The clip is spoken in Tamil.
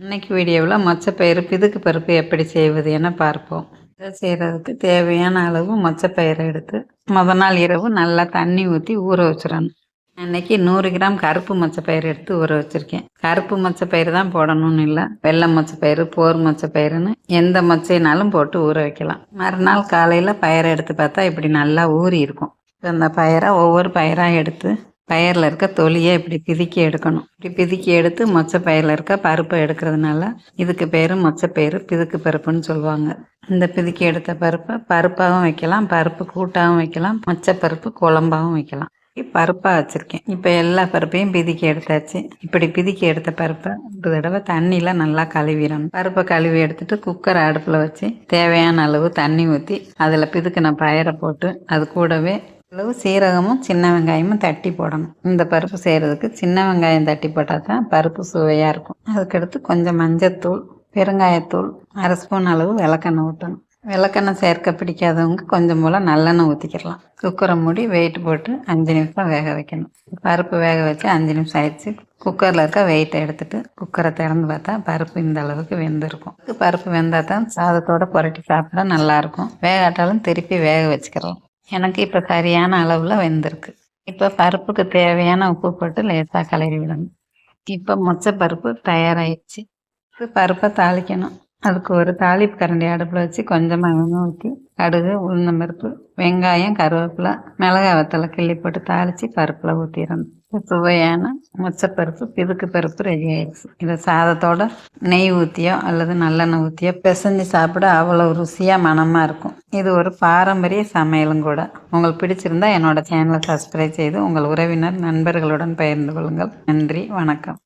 இன்னைக்கு வீடியோவில் மொச்சப்பயிறு பிதுக்கு பருப்பு எப்படி செய்வது என பார்ப்போம். இதை செய்கிறதுக்கு தேவையான அளவு மொச்சப்பயிரை எடுத்து முத நாள் இரவு நல்லா தண்ணி ஊற்றி ஊற வச்சிடணும். இன்னைக்கு 100 கிராம் கருப்பு மொச்சப்பயிறு எடுத்து ஊற வச்சுருக்கேன். கருப்பு மொச்சப்பயிறு தான் போடணும்னு இல்லை, வெள்ளை மொச்சப்பயிறு, போர் மொச்சப்பயிறுன்னு எந்த மொச்சைனாலும் போட்டு ஊற வைக்கலாம். மறுநாள் காலையில் பயிரை எடுத்து பார்த்தா இப்படி நல்லா ஊறி இருக்கும். இந்த பயிரை ஒவ்வொரு பயிராக எடுத்து பயிரில் இருக்க தொலியை இப்படி பிதுக்கி எடுக்கணும். இப்படி பிதுக்கி எடுத்து மொச்சப்பயிரில் இருக்க பருப்பை எடுக்கிறதுனால இதுக்கு பேர் மொச்சப்பயிறு பிதுக்கு பருப்புன்னு சொல்லுவாங்க. இந்த பிதுக்கி எடுத்த பருப்பை பருப்பாகவும் வைக்கலாம், பருப்பு கூட்டாகவும் வைக்கலாம், மொச்சப்பருப்பு குழம்பாகவும் வைக்கலாம். பருப்பாக வச்சுருக்கேன். இப்போ எல்லா பருப்பையும் பிதுக்கி எடுத்தாச்சு. இப்படி பிதுக்கி எடுத்த பருப்பை ஒரு தடவை தண்ணியில் நல்லா கழுவிடணும். பருப்பை கழுவி எடுத்துட்டு குக்கரை அடுப்பில் வச்சு தேவையான அளவு தண்ணி ஊற்றி அதில் பிதுக்கின பயிரை போட்டு அது கூடவே அளவு சீரகமும் சின்ன வெங்காயமும் தட்டி போடணும். இந்த பருப்பு செய்கிறதுக்கு சின்ன வெங்காயம் தட்டி போட்டால் தான் பருப்பு சுவையாக இருக்கும். அதுக்கடுத்து கொஞ்சம் மஞ்சத்தூள், பெருங்காயத்தூள், 1/2 ஸ்பூன் அளவு விளக்கெண்ணெய் ஊற்றணும். விளக்கெண்ணெய் சேர்க்க பிடிக்காதவங்க கொஞ்சம் போல் நல்லெண்ணெய் ஊற்றிக்கிடலாம். குக்கரை மூடி வெயிட் போட்டு 5 நிமிஷம் வேக வைக்கணும். பருப்பு வேக வச்சு 5 நிமிஷம் ஆயிடுச்சு. குக்கரில் இருக்க வெயிட்டை எடுத்துட்டு குக்கரை திறந்து பார்த்தா பருப்பு இந்த அளவுக்கு வெந்திருக்கும். பருப்பு வெந்தால் தான் சாதத்தோடு புரட்டி சாப்பிட நல்லாயிருக்கும். வேகாட்டாலும் திருப்பி வேக வச்சுக்கலாம். எனக்கு இப்போ சரியான அளவில் வெந்திருக்கு. இப்போ பருப்புக்கு தேவையான உப்பு போட்டு லேசாக கிளறி விடணும். இப்போ மொச்சப்பருப்பு தயாராகிடுச்சு. பருப்பை தாளிக்கணும். அதுக்கு ஒரு தாளிப்பு கரண்டி அடுப்பில் வச்சு கொஞ்சமாக எண்ணெய் ஊற்றி கடுகு, உளுந்தம்பருப்பு, வெங்காயம், கருவேப்பிலை, மிளகாய் வத்தலை கிள்ளி போட்டு தாளித்து பருப்பில் ஊற்றிடணும். சுவையான மொச்சப்பருப்பு பிதுக்கு பருப்பு ரெடி ஆயிடுச்சு. இதை சாதத்தோட நெய் ஊற்றியோ அல்லது நல்லெண்ணெய் ஊற்றியோ பிசைஞ்சு சாப்பிட அவ்வளோ ருசியாக மணமாக இருக்கும். இது ஒரு பாரம்பரிய சமையலும் கூட. உங்களுக்கு பிடிச்சிருந்தா என்னோட சேனலை சப்ஸ்கிரைப் செய்து உங்கள் உறவினர் நண்பர்களுடன் பகிர்ந்து கொள்ளுங்கள். நன்றி, வணக்கம்.